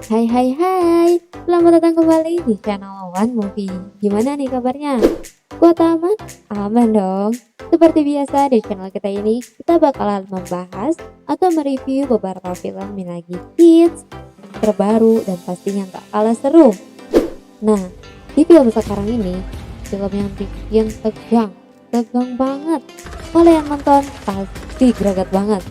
Hai hai hai, selamat datang kembali di channel One Movie. Gimana nih kabarnya? Kuat aman? Aman dong. Seperti biasa di channel kita ini, kita bakalan membahas atau mereview beberapa film yang lagi hits, terbaru, dan pastinya gak kalah seru. Nah, di film sekarang ini, film yang bikin tegang banget. Kalau yang nonton pasti greget banget.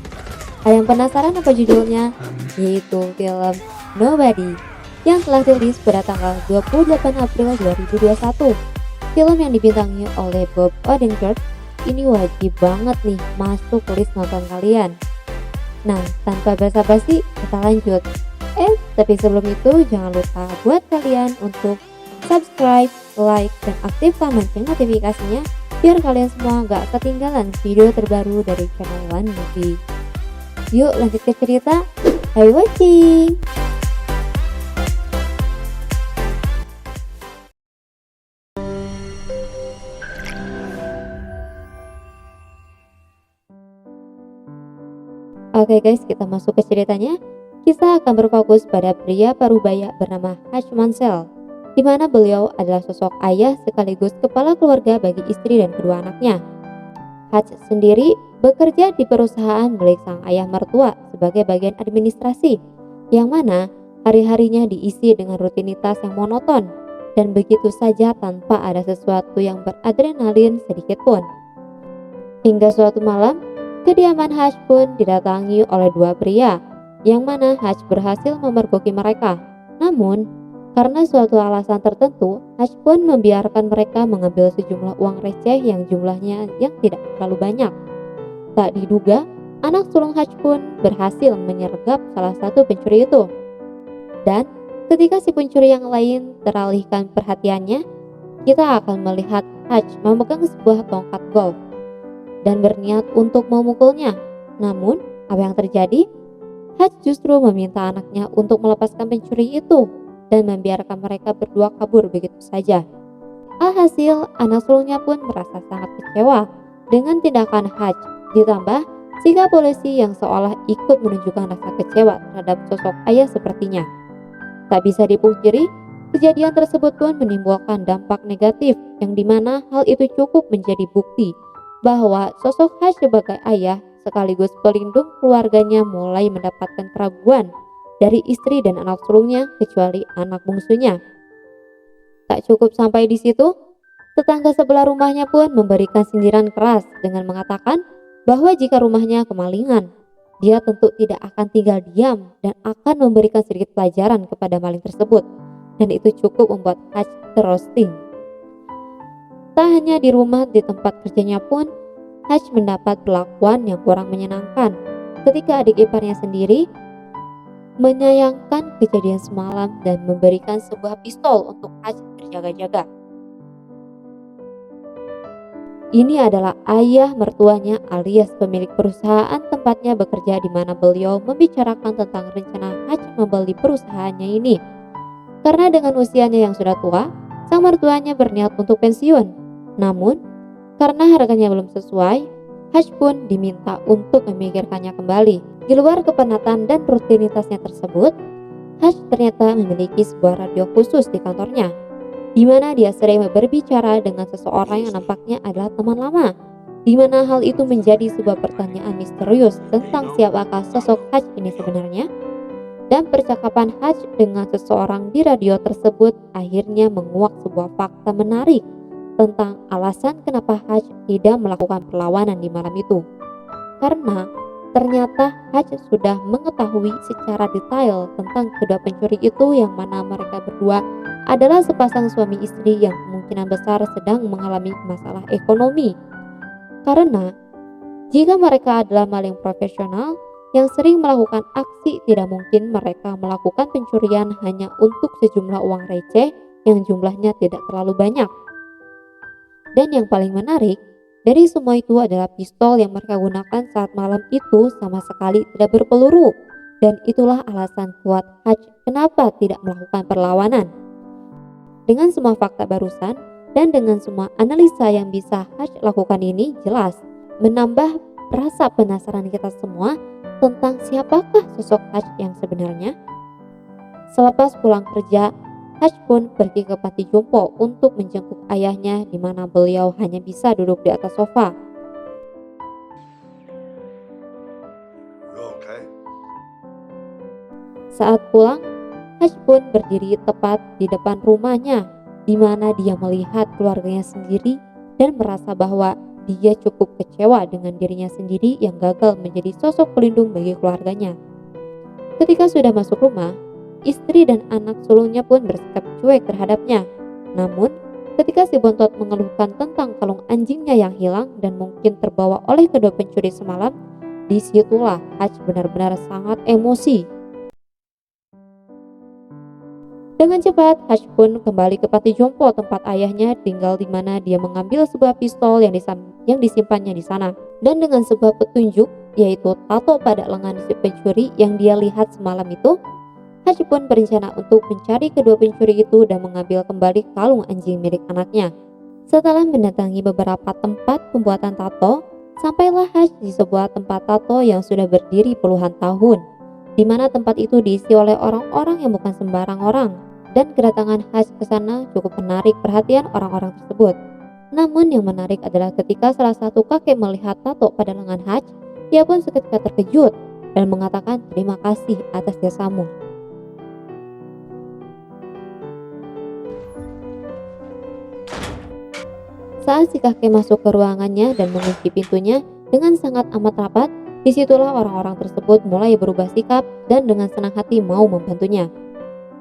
Ada yang penasaran apa judulnya? Yaitu film Nobody yang telah rilis pada tanggal 28 April 2021. Film yang dibintangi oleh Bob Odenkirk ini wajib banget nih masuk list nonton kalian. Nah, tanpa basa-basi kita lanjut. Tapi sebelum itu jangan lupa buat kalian untuk subscribe, like, dan aktifkan lonceng notifikasinya biar kalian semua gak ketinggalan video terbaru dari channel One Movie. Yuk lanjut ke cerita. Happy watching. Oke guys, kita masuk ke ceritanya. Kisah akan berfokus pada pria parubaya bernama Hutch Mansell, di mana beliau adalah sosok ayah sekaligus kepala keluarga bagi istri dan kedua anaknya. Hutch sendiri bekerja di perusahaan milik sang ayah mertua sebagai bagian administrasi, yang mana hari-harinya diisi dengan rutinitas yang monoton dan begitu saja tanpa ada sesuatu yang beradrenalin sedikit pun. Hingga suatu malam, kediaman Hutch pun didatangi oleh dua pria, yang mana Hutch berhasil memergoki mereka. Namun, karena suatu alasan tertentu, Hutch pun membiarkan mereka mengambil sejumlah uang receh yang jumlahnya yang tidak terlalu banyak. Tak diduga, anak sulung Hutch pun berhasil menyergap salah satu pencuri itu. Dan ketika si pencuri yang lain teralihkan perhatiannya, kita akan melihat Hutch memegang sebuah tongkat golf dan berniat untuk memukulnya. Namun, apa yang terjadi? Hutch justru meminta anaknya untuk melepaskan pencuri itu dan membiarkan mereka berdua kabur begitu saja. Alhasil, anak sulungnya pun merasa sangat kecewa dengan tindakan Hutch, ditambah sikap polisi yang seolah ikut menunjukkan rasa kecewa terhadap sosok ayah sepertinya. Tak bisa dipungkiri, kejadian tersebut pun menimbulkan dampak negatif yang dimana hal itu cukup menjadi bukti bahwa sosok Hutch sebagai ayah sekaligus pelindung keluarganya mulai mendapatkan keraguan dari istri dan anak sulungnya kecuali anak bungsunya. Tak cukup sampai di situ, tetangga sebelah rumahnya pun memberikan sindiran keras dengan mengatakan bahwa jika rumahnya kemalingan, dia tentu tidak akan tinggal diam dan akan memberikan sedikit pelajaran kepada maling tersebut. Dan itu cukup membuat Hutch terroasting. Tak hanya di rumah, di tempat kerjanya pun Hutch mendapat perlakuan yang kurang menyenangkan ketika adik iparnya sendiri menyayangkan kejadian semalam dan memberikan sebuah pistol untuk Hutch berjaga-jaga. Ini adalah ayah mertuanya alias pemilik perusahaan tempatnya bekerja, di mana beliau membicarakan tentang rencana Hutch membeli perusahaannya ini. Karena dengan usianya yang sudah tua, sang mertuanya berniat untuk pensiun. Namun, karena harganya belum sesuai, Hutch pun diminta untuk memikirkannya kembali. Di luar kepenatan dan rutinitasnya tersebut, Hutch ternyata memiliki sebuah radio khusus di kantornya, di mana dia sering berbicara dengan seseorang yang nampaknya adalah teman lama, di mana hal itu menjadi sebuah pertanyaan misterius tentang siapakah sosok Hutch ini sebenarnya. Dan percakapan Hutch dengan seseorang di radio tersebut akhirnya menguak sebuah fakta menarik tentang alasan kenapa Hutch tidak melakukan perlawanan di malam itu. Karena ternyata Hutch sudah mengetahui secara detail tentang kedua pencuri itu, yang mana mereka berdua adalah sepasang suami istri yang kemungkinan besar sedang mengalami masalah ekonomi. Karena jika mereka adalah maling profesional yang sering melakukan aksi, tidak mungkin mereka melakukan pencurian hanya untuk sejumlah uang receh yang jumlahnya tidak terlalu banyak. Dan yang paling menarik dari semua itu adalah pistol yang mereka gunakan saat malam itu sama sekali tidak berpeluru. Dan itulah alasan kuat Hutch kenapa tidak melakukan perlawanan. Dengan semua fakta barusan dan dengan semua analisa yang bisa Hutch lakukan ini, jelas menambah rasa penasaran kita semua tentang siapakah sosok Hutch yang sebenarnya. Selepas pulang kerja, Hutch pun pergi ke panti jompo untuk menjenguk ayahnya di mana beliau hanya bisa duduk di atas sofa. Okay. Saat pulang, Hutch pun berdiri tepat di depan rumahnya, di mana dia melihat keluarganya sendiri dan merasa bahwa dia cukup kecewa dengan dirinya sendiri yang gagal menjadi sosok pelindung bagi keluarganya. Ketika sudah masuk rumah, istri dan anak sulungnya pun bersikap cuek terhadapnya. Namun, ketika si bontot mengeluhkan tentang kalung anjingnya yang hilang dan mungkin terbawa oleh kedua pencuri semalam, disitulah Hutch benar-benar sangat emosi. Dengan cepat, Hutch pun kembali ke panti jompo tempat ayahnya tinggal, di mana dia mengambil sebuah pistol yang disimpannya di sana. Dan dengan sebuah petunjuk, yaitu tato pada lengan si pencuri yang dia lihat semalam itu, Hutch pun berencana untuk mencari kedua pencuri itu dan mengambil kembali kalung anjing milik anaknya. Setelah mendatangi beberapa tempat pembuatan tato, sampailah Hutch di sebuah tempat tato yang sudah berdiri puluhan tahun, di mana tempat itu diisi oleh orang-orang yang bukan sembarang orang, dan kedatangan Hutch ke sana cukup menarik perhatian orang-orang tersebut. Namun yang menarik adalah ketika salah satu kakek melihat tato pada lengan Hutch, ia pun seketika terkejut dan mengatakan terima kasih atas jasamu. Saat si kakek masuk ke ruangannya dan mengunci pintunya dengan sangat amat rapat, disitulah orang-orang tersebut mulai berubah sikap dan dengan senang hati mau membantunya.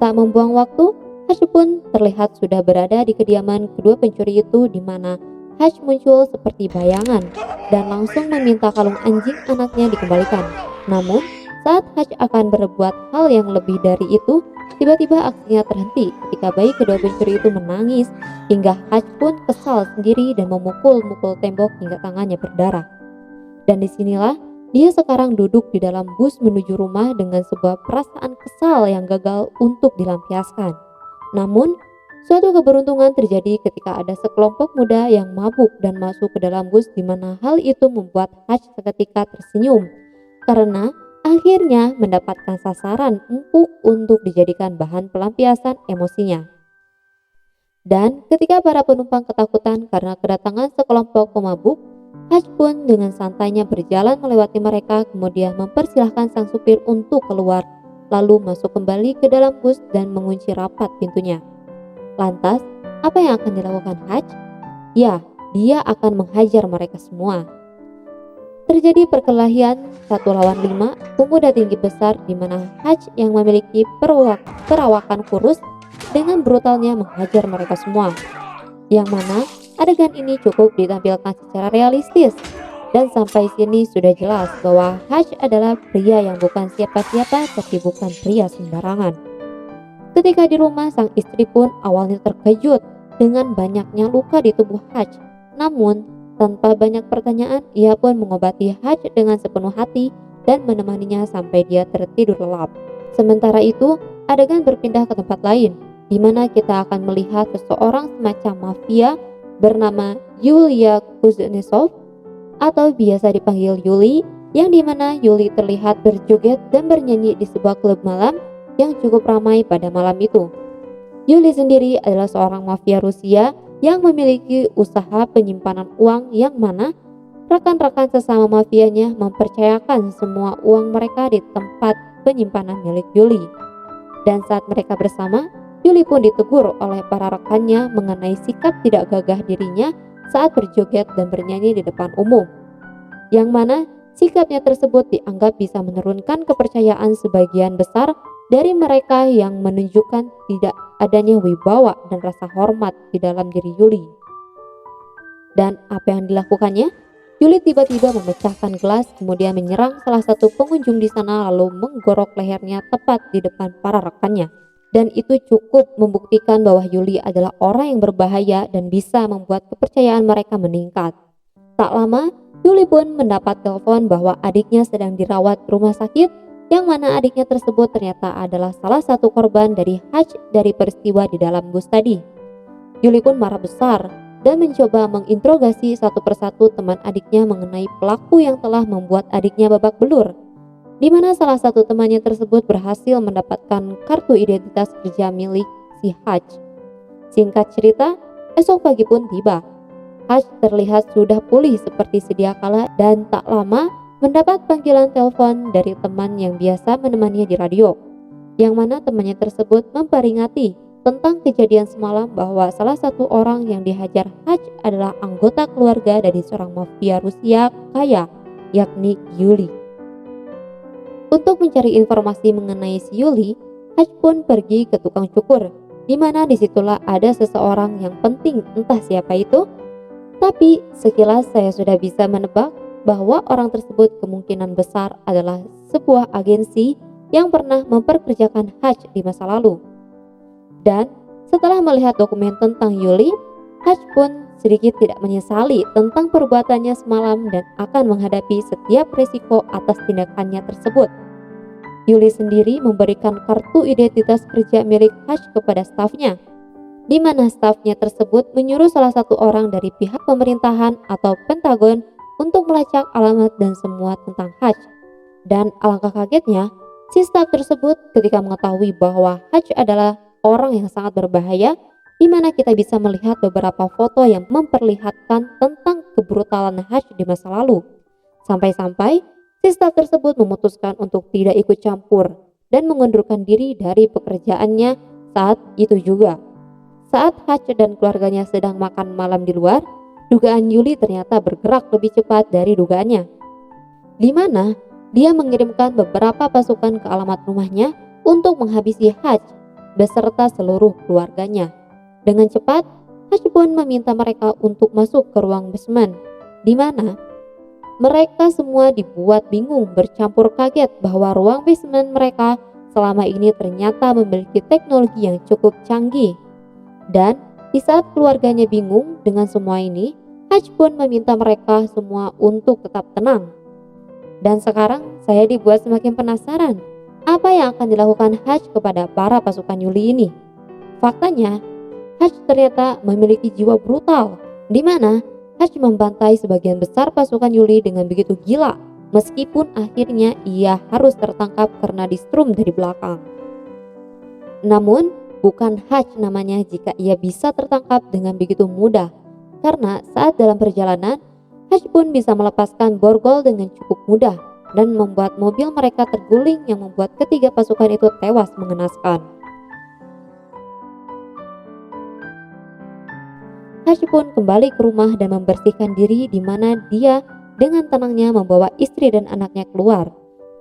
Tak membuang waktu, Hutch pun terlihat sudah berada di kediaman kedua pencuri itu, di mana Hutch muncul seperti bayangan dan langsung meminta kalung anjing anaknya dikembalikan. Namun, saat Hutch akan berbuat hal yang lebih dari itu, tiba-tiba aksinya terhenti ketika bayi kedua pencuri itu menangis, hingga Hutch pun kesal sendiri dan memukul-mukul tembok hingga tangannya berdarah. Dan disinilah dia sekarang duduk di dalam bus menuju rumah dengan sebuah perasaan kesal yang gagal untuk dilampiaskan. Namun, suatu keberuntungan terjadi ketika ada sekelompok muda yang mabuk dan masuk ke dalam bus, di mana hal itu membuat Hutch seketika tersenyum karena akhirnya mendapatkan sasaran empuk untuk dijadikan bahan pelampiasan emosinya. Dan ketika para penumpang ketakutan karena kedatangan sekelompok pemabuk, Hutch pun dengan santainya berjalan melewati mereka, kemudian mempersilahkan sang supir untuk keluar, lalu masuk kembali ke dalam bus dan mengunci rapat pintunya. Lantas, apa yang akan dilakukan Hutch? Ya, dia akan menghajar mereka semua. Terjadi perkelahian 1 lawan 5, pemuda tinggi besar, di mana Hutch yang memiliki perawakan kurus dengan brutalnya menghajar mereka semua. Yang mana adegan ini cukup ditampilkan secara realistis, dan sampai sini sudah jelas bahwa Hutch adalah pria yang bukan siapa-siapa, tapi bukan pria sembarangan. Ketika di rumah, sang istri pun awalnya terkejut dengan banyaknya luka di tubuh Hutch. Namun, tanpa banyak pertanyaan, ia pun mengobati Hutch dengan sepenuh hati dan menemaninya sampai dia tertidur lelap. Sementara itu, adegan berpindah ke tempat lain, di mana kita akan melihat seseorang semacam mafia bernama Yulia Kuznetsov atau biasa dipanggil Yuli, yang dimana Yuli terlihat berjoget dan bernyanyi di sebuah klub malam yang cukup ramai pada malam itu. Yuli sendiri adalah seorang mafia Rusia yang memiliki usaha penyimpanan uang, yang mana rekan-rekan sesama mafianya mempercayakan semua uang mereka di tempat penyimpanan milik Yuli. Dan saat mereka bersama, Yuli pun ditegur oleh para rekannya mengenai sikap tidak gagah dirinya saat berjoget dan bernyanyi di depan umum, yang mana sikapnya tersebut dianggap bisa menurunkan kepercayaan sebagian besar dari mereka yang menunjukkan tidak adanya wibawa dan rasa hormat di dalam diri Yuli. Dan apa yang dilakukannya? Yuli tiba-tiba memecahkan gelas, kemudian menyerang salah satu pengunjung di sana, lalu menggorok lehernya tepat di depan para rekannya. Dan itu cukup membuktikan bahwa Yuli adalah orang yang berbahaya dan bisa membuat kepercayaan mereka meningkat. Tak lama, Yuli pun mendapat telepon bahwa adiknya sedang dirawat rumah sakit, yang mana adiknya tersebut ternyata adalah salah satu korban dari Hutch dari peristiwa di dalam bus tadi. Yuli pun marah besar dan mencoba menginterogasi satu persatu teman adiknya mengenai pelaku yang telah membuat adiknya babak belur. di mana salah satu temannya tersebut berhasil mendapatkan kartu identitas kerja milik si Haj. Singkat cerita, esok pagi pun tiba. Haj terlihat sudah pulih seperti sedia kala dan tak lama mendapat panggilan telepon dari teman yang biasa menemaninya di radio, yang mana temannya tersebut memperingati tentang kejadian semalam bahwa salah satu orang yang dihajar Haj adalah anggota keluarga dari seorang mafia Rusia kaya, yakni Yuli. Untuk mencari informasi mengenai si Yuli, Haj pun pergi ke tukang cukur, di mana disitulah ada seseorang yang penting, entah siapa itu. Tapi sekilas saya sudah bisa menebak bahwa orang tersebut kemungkinan besar adalah sebuah agensi yang pernah memperkerjakan Haj di masa lalu. Dan setelah melihat dokumen tentang Yuli, Haj pun sedikit tidak menyesali tentang perbuatannya semalam dan akan menghadapi setiap risiko atas tindakannya tersebut. Yuli sendiri memberikan kartu identitas kerja milik Haj kepada stafnya, di mana stafnya tersebut menyuruh salah satu orang dari pihak pemerintahan atau Pentagon untuk melacak alamat dan semua tentang Haj. Dan alangkah kagetnya, si staf tersebut ketika mengetahui bahwa Haj adalah orang yang sangat berbahaya, di mana kita bisa melihat beberapa foto yang memperlihatkan tentang kebrutalan Haj di masa lalu. Sampai-sampai si staf tersebut memutuskan untuk tidak ikut campur dan mengundurkan diri dari pekerjaannya saat itu juga. Saat Haj dan keluarganya sedang makan malam di luar, dugaan Yuli ternyata bergerak lebih cepat dari dugaannya, di mana dia mengirimkan beberapa pasukan ke alamat rumahnya untuk menghabisi Haj beserta seluruh keluarganya. Dengan cepat, Haj pun meminta mereka untuk masuk ke ruang basement, di mana mereka semua dibuat bingung bercampur kaget bahwa ruang basement mereka selama ini ternyata memiliki teknologi yang cukup canggih. Dan di saat keluarganya bingung dengan semua ini, Haj pun meminta mereka semua untuk tetap tenang. Dan sekarang saya dibuat semakin penasaran apa yang akan dilakukan Haj kepada para pasukan Yuli ini. Faktanya, Haj ternyata memiliki jiwa brutal, di mana Haj membantai sebagian besar pasukan Yuli dengan begitu gila, meskipun akhirnya ia harus tertangkap karena distrum dari belakang. Namun, bukan Haj namanya jika ia bisa tertangkap dengan begitu mudah, karena saat dalam perjalanan, Haj pun bisa melepaskan borgol dengan cukup mudah dan membuat mobil mereka terguling yang membuat ketiga pasukan itu tewas mengenaskan. Haj pun kembali ke rumah dan membersihkan diri, di mana dia dengan tenangnya membawa istri dan anaknya keluar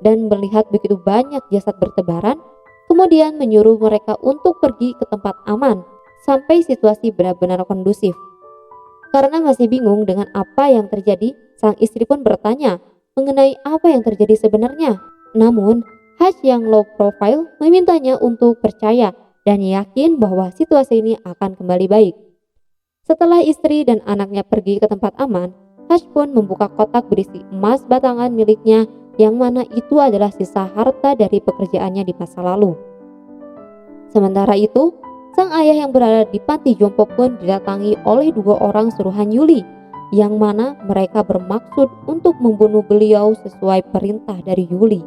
dan melihat begitu banyak jasad bertebaran, kemudian menyuruh mereka untuk pergi ke tempat aman sampai situasi benar-benar kondusif. Karena masih bingung dengan apa yang terjadi, sang istri pun bertanya mengenai apa yang terjadi sebenarnya. Namun, Haj yang low profile memintanya untuk percaya dan yakin bahwa situasi ini akan kembali baik. Setelah istri dan anaknya pergi ke tempat aman, Haj pun membuka kotak berisi emas batangan miliknya, yang mana itu adalah sisa harta dari pekerjaannya di masa lalu. Sementara itu, sang ayah yang berada di panti jompo pun didatangi oleh 2 orang suruhan Yuli, yang mana mereka bermaksud untuk membunuh beliau sesuai perintah dari Yuli.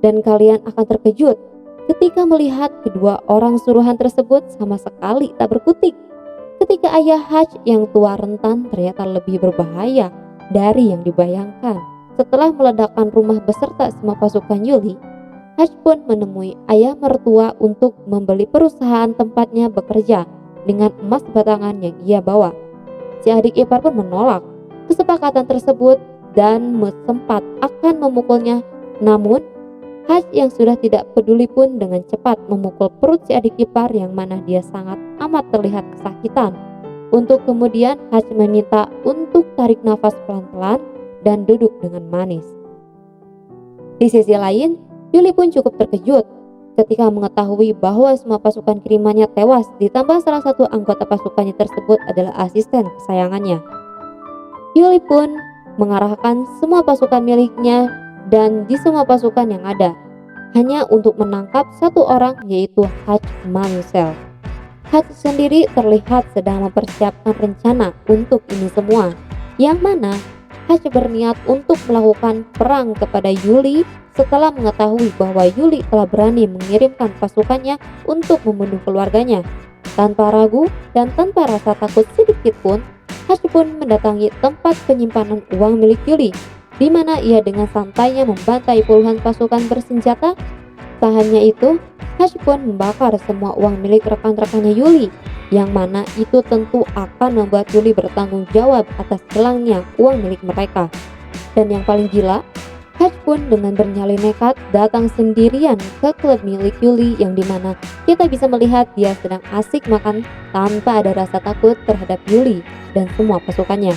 Dan kalian akan terkejut ketika melihat kedua orang suruhan tersebut sama sekali tak berkutik, ketika ayah Haj yang tua rentan ternyata lebih berbahaya dari yang dibayangkan. Setelah meledakkan rumah beserta semua pasukan Yuli, Haj pun menemui ayah mertua untuk membeli perusahaan tempatnya bekerja dengan emas batangan yang ia bawa. Si adik ipar pun menolak kesepakatan tersebut dan sempat akan memukulnya. Namun, Haj yang sudah tidak peduli pun dengan cepat memukul perut si adik ipar, yang mana dia sangat amat terlihat kesakitan. Untuk kemudian Haj meminta untuk tarik nafas pelan-pelan dan duduk dengan manis. Di sisi lain, Yuli pun cukup terkejut ketika mengetahui bahwa semua pasukan kirimannya tewas, ditambah salah satu anggota pasukannya tersebut adalah asisten kesayangannya. Yuli pun mengarahkan semua pasukan miliknya dan di semua pasukan yang ada, hanya untuk menangkap satu orang, yaitu Haj Mansell. Haj sendiri terlihat sedang mempersiapkan rencana untuk ini semua, yang mana Hatch berniat untuk melakukan perang kepada Yuli setelah mengetahui bahwa Yuli telah berani mengirimkan pasukannya untuk membunuh keluarganya. Tanpa ragu dan tanpa rasa takut sedikit pun, Hatch pun mendatangi tempat penyimpanan uang milik Yuli, di mana ia dengan santainya membantai puluhan pasukan bersenjata. Tak hanya itu, Hatch pun membakar semua uang milik rekan-rekannya Yuli, yang mana itu tentu akan membuat Yuli bertanggung jawab atas hilangnya uang milik mereka. Dan yang paling gila, Hatch pun dengan bernyali nekat datang sendirian ke klub milik Yuli, yang dimana kita bisa melihat dia sedang asik makan tanpa ada rasa takut terhadap Yuli dan semua pasukannya.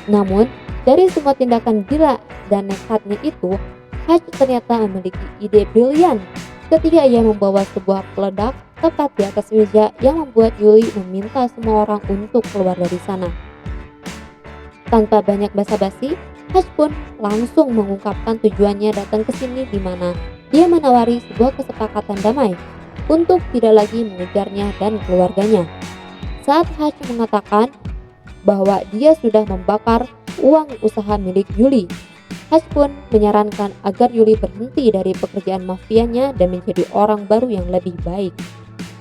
Namun, dari semua tindakan gila dan nekatnya itu, Hatch ternyata memiliki ide brilian ketika ia membawa sebuah peledak tepat di atas meja yang membuat Yuli meminta semua orang untuk keluar dari sana. Tanpa banyak basa-basi, Hatch pun langsung mengungkapkan tujuannya datang ke sini, di mana dia menawari sebuah kesepakatan damai untuk tidak lagi mengejarnya dan keluarganya. Saat Hatch mengatakan bahwa dia sudah membakar uang usaha milik Yuli, Hatch pun menyarankan agar Yuli berhenti dari pekerjaan mafianya dan menjadi orang baru yang lebih baik.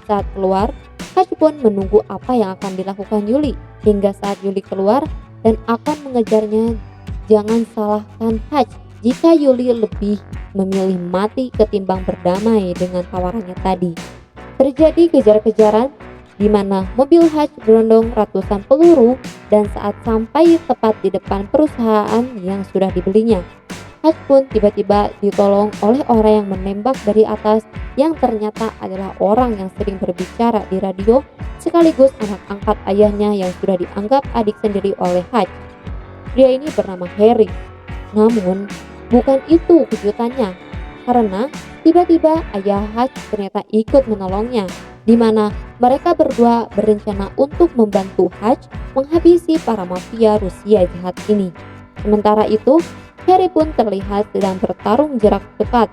Saat keluar, Hatch pun menunggu apa yang akan dilakukan Yuli hingga saat Yuli keluar dan akan mengejarnya. Jangan salahkan Hatch jika Yuli lebih memilih mati ketimbang berdamai dengan tawarannya tadi. Terjadi kejar-kejaran di mana mobil Hatch berondong ratusan peluru, dan saat sampai tepat di depan perusahaan yang sudah dibelinya, Hatch pun tiba-tiba ditolong oleh orang yang menembak dari atas, yang ternyata adalah orang yang sering berbicara di radio sekaligus anak angkat ayahnya yang sudah dianggap adik sendiri oleh Hatch. Dia ini bernama Harry. Namun, bukan itu kejutannya, karena tiba-tiba ayah Hatch ternyata ikut menolongnya, di mana mereka berdua berencana untuk membantu Hatch menghabisi para mafia Rusia jahat ini. Sementara itu, Harry pun terlihat sedang bertarung jarak dekat.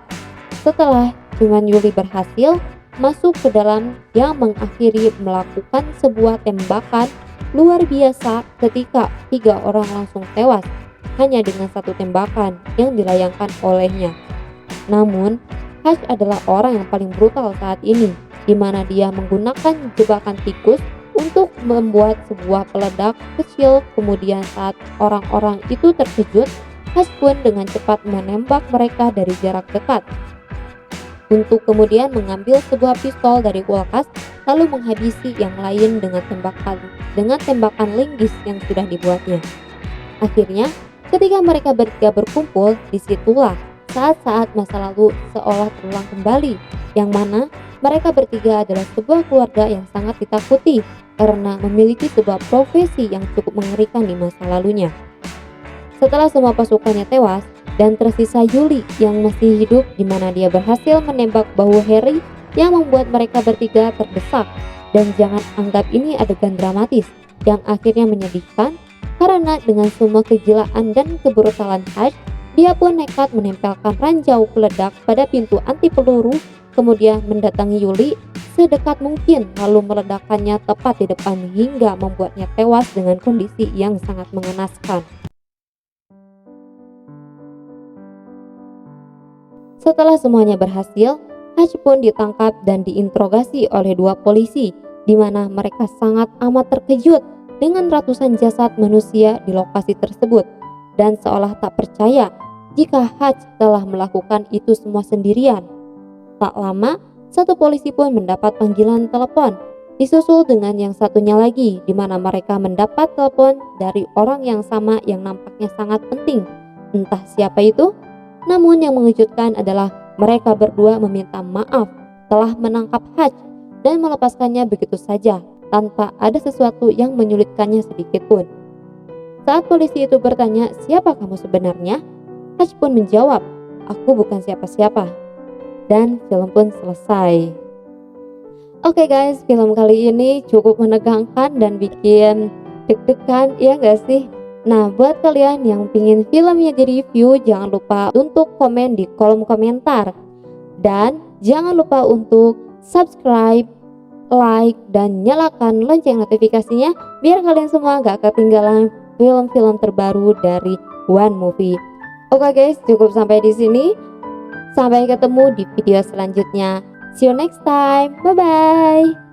Setelah cuman Yuli berhasil masuk ke dalam yang mengakhiri melakukan sebuah tembakan luar biasa ketika 3 orang langsung tewas hanya dengan satu tembakan yang dilayangkan olehnya. Namun, Hatch adalah orang yang paling brutal saat ini, di mana dia menggunakan jebakan tikus untuk membuat sebuah peledak kecil. Kemudian saat orang-orang itu terkejut, Hatch pun dengan cepat menembak mereka dari jarak dekat untuk kemudian mengambil sebuah pistol dari kulkas lalu menghabisi yang lain dengan tembakan linggis yang sudah dibuatnya. Akhirnya, ketika mereka bertiga berkumpul, disitulah saat-saat masa lalu seolah terulang kembali, yang mana mereka bertiga adalah sebuah keluarga yang sangat ditakuti karena memiliki sebuah profesi yang cukup mengerikan di masa lalunya. Setelah semua pasukannya tewas dan tersisa Yuli yang masih hidup, di mana dia berhasil menembak bahu Harry yang membuat mereka bertiga terdesak. Dan jangan anggap ini adegan dramatis yang akhirnya menyedihkan, karena dengan semua kegilaan dan kebrutalan Hatch, dia pun nekat menempelkan ranjau peledak pada pintu anti peluru, kemudian mendatangi Yuli sedekat mungkin lalu meledakkannya tepat di depan hingga membuatnya tewas dengan kondisi yang sangat mengenaskan. Setelah semuanya berhasil, Hatch pun ditangkap dan diinterogasi oleh 2 polisi, di mana mereka sangat amat terkejut dengan ratusan jasad manusia di lokasi tersebut dan seolah tak percaya jika Hatch telah melakukan itu semua sendirian. Tak lama, satu polisi pun mendapat panggilan telepon, disusul dengan yang satunya lagi, di mana mereka mendapat telepon dari orang yang sama yang nampaknya sangat penting. Entah siapa itu. Namun yang mengejutkan adalah mereka berdua meminta maaf telah menangkap Hatch dan melepaskannya begitu saja tanpa ada sesuatu yang menyulitkannya sedikit pun. Saat polisi itu bertanya, "Siapa kamu sebenarnya?" Hatch pun menjawab, "Aku bukan siapa-siapa." Dan film pun selesai. Oke guys, film kali ini cukup menegangkan dan bikin deg-degan, ya gak sih? Nah, buat kalian yang pingin filmnya di-review, jangan lupa untuk komen di kolom komentar. Dan jangan lupa untuk subscribe, like, dan nyalakan lonceng notifikasinya biar kalian semua gak ketinggalan film-film terbaru dari one movie. Oke guys, cukup sampai di sini. Sampai ketemu di video selanjutnya. See you next time. Bye bye.